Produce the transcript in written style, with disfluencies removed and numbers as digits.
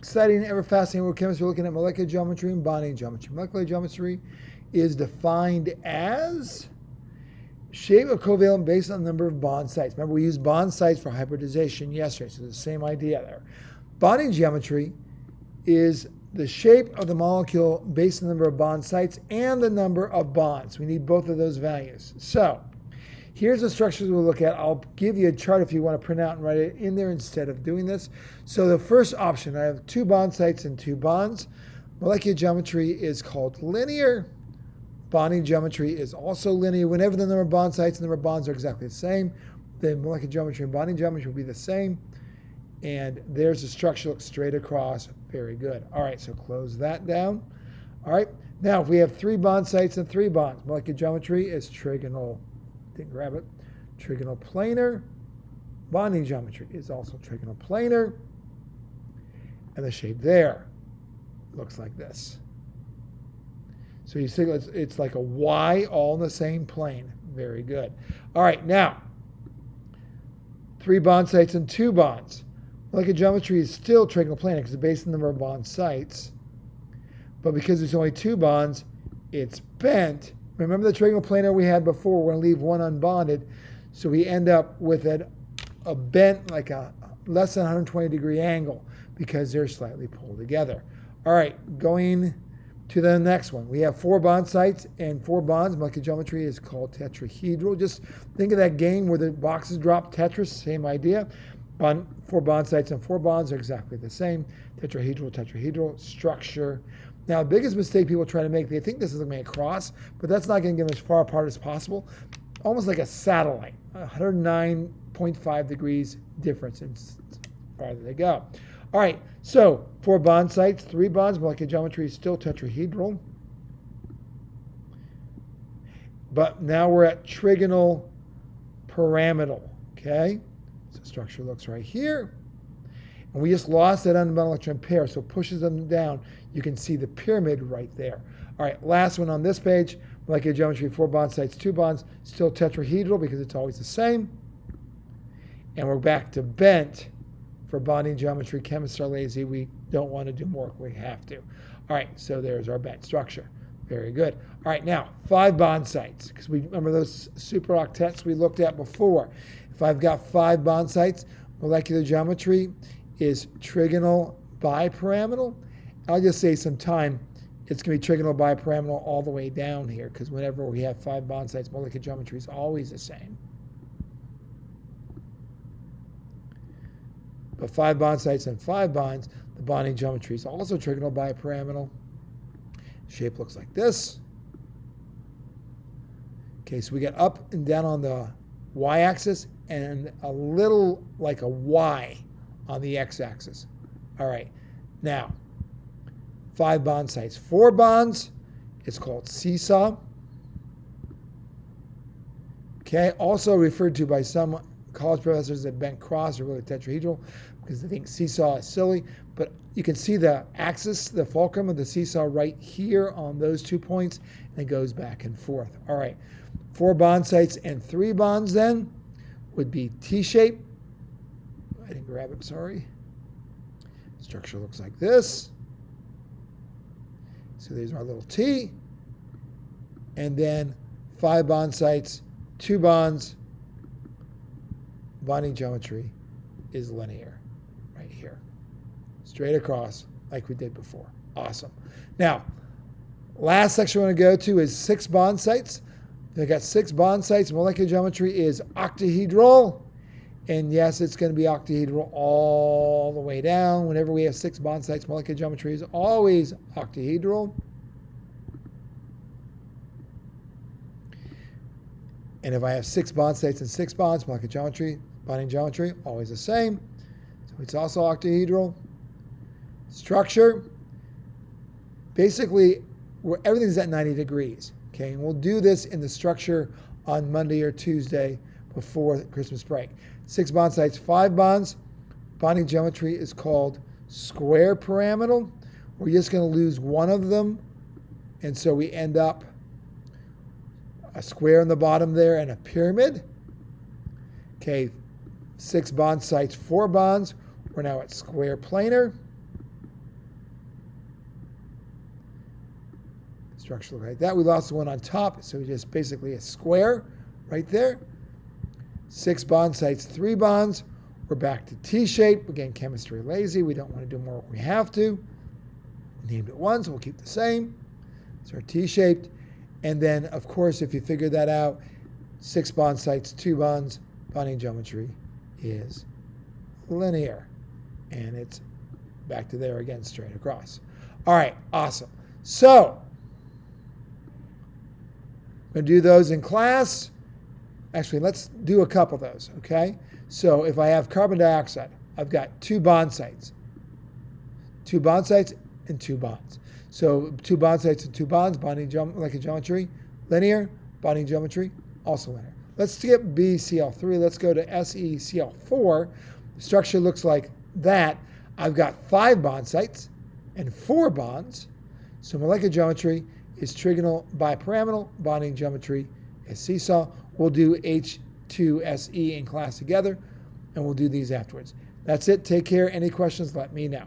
exciting, ever fascinating world chemistry. We're looking at molecular geometry and bonding geometry. Molecular geometry is defined as shape of covalent based on the number of bond sites. Remember, we used bond sites for hybridization yesterday, so the same idea there. Bonding geometry is the shape of the molecule based on the number of bond sites and the number of bonds. We need both of those values. So here's the structures we'll look at. I'll give you a chart if you want to print out and write it in there instead of doing this. So the first option, I have 2 bond sites and 2 bonds. Molecular geometry is called linear. Bonding geometry is also linear. Whenever the number of bond sites and the number of bonds are exactly the same, then molecular geometry and bonding geometry will be the same. And there's the structure, looks straight across. Very good. All right, so close that down. All right, now if we have 3 bond sites and 3 bonds, molecular geometry is trigonal, didn't grab it, trigonal planar. Bonding geometry is also trigonal planar. And the shape there looks like this. So you see it's like a Y all in the same plane. Very good. All right, now 3 bond sites and 2 bonds. Molecular geometry is still trigonal planar because it's based on the number of bond sites. But because there's only 2 bonds, it's bent. Remember the trigonal planar we had before? We're going to leave one unbonded. So we end up with a bent, like a less than 120 degree angle because they're slightly pulled together. All right, going to the next one. We have 4 bond sites and 4 bonds. Molecular geometry is called tetrahedral. Just think of that game where the boxes drop Tetris, same idea. 4 bond sites and 4 bonds are exactly the same. Tetrahedral, tetrahedral structure. Now, the biggest mistake people try to make, they think this is going to be a cross, but that's not going to get them as far apart as possible. Almost like a satellite, 109.5 degrees difference as farther they go. All right, so 4 bond sites, 3 bonds. Molecular geometry is still tetrahedral. But now we're at trigonal pyramidal, okay? So the structure looks right here. And we just lost that unbound electron pair, so it pushes them down. You can see the pyramid right there. All right, last one on this page. Molecular geometry, 4 bond sites, 2 bonds. Still tetrahedral because it's always the same. And we're back to bent. For bonding geometry, chemists are lazy. We don't want to do more. We have to. All right, so there's our bent structure. Very good. All right, now 5 bond sites, because we remember those superoctets we looked at before. If I've got 5 bond sites, molecular geometry is trigonal bipyramidal. I'll just say some time. It's going to be trigonal bipyramidal all the way down here, because whenever we have 5 bond sites, molecular geometry is always the same. But 5 bond sites and 5 bonds, the bonding geometry is also trigonal bipyramidal. Shape looks like this. Okay, so we get up and down on the y-axis and a little like a Y on the x-axis. All right, now 5 bond sites, 4 bonds. It's called seesaw. Okay, also referred to by some college professors as bent cross or really tetrahedral because they think seesaw is silly. But you can see the axis, the fulcrum of the seesaw right here on those 2 points, and it goes back and forth. All right, 4 bond sites and 3 bonds then would be T-shape. I didn't grab it, sorry. Structure looks like this. So there's our little T. And then 5 bond sites, 2 bonds. Bonding geometry is linear right here. Straight across like we did before. Awesome. Now, last section we're going to go to is 6 bond sites. They've got 6 bond sites. Molecular geometry is octahedral. And yes, it's going to be octahedral all the way down. Whenever we have 6 bond sites, molecular geometry is always octahedral. And if I have 6 bond sites and 6 bonds, molecular geometry, bonding geometry, always the same. So it's also octahedral. Structure, basically, everything's at 90 degrees. Okay, and we'll do this in the structure on Monday or Tuesday before Christmas break. 6 bond sites, 5 bonds. Bonding geometry is called square pyramidal. We're just going to lose one of them, and so we end up a square in the bottom there and a pyramid. Okay, 6 bond sites, 4 bonds. We're now at square planar. structure look like that. We lost the one on top, so we just basically a square right there. 6 bond sites, 3 bonds. We're back to T-shape. Again, chemistry lazy. We don't want to do more if we have to. Named it once, we'll keep the same. It's our T-shaped. And then, of course, if you figure that out, 6 bond sites, 2 bonds, bonding geometry is linear. And it's back to there again, straight across. All right, awesome. So, I'm going to do those in class. Actually, let's do a couple of those, okay? So if I have carbon dioxide, I've got 2 bond sites. 2 bond sites and 2 bonds. So 2 bond sites and 2 bonds, bonding molecular geometry, linear, bonding geometry, also linear. Let's skip BCl3. Let's go to SeCl4. The structure looks like that. I've got 5 bond sites and 4 bonds. So molecular geometry is trigonal bipyramidal, bonding geometry is seesaw. We'll do H2SE in class together, and we'll do these afterwards. That's it. Take care. Any questions, let me know.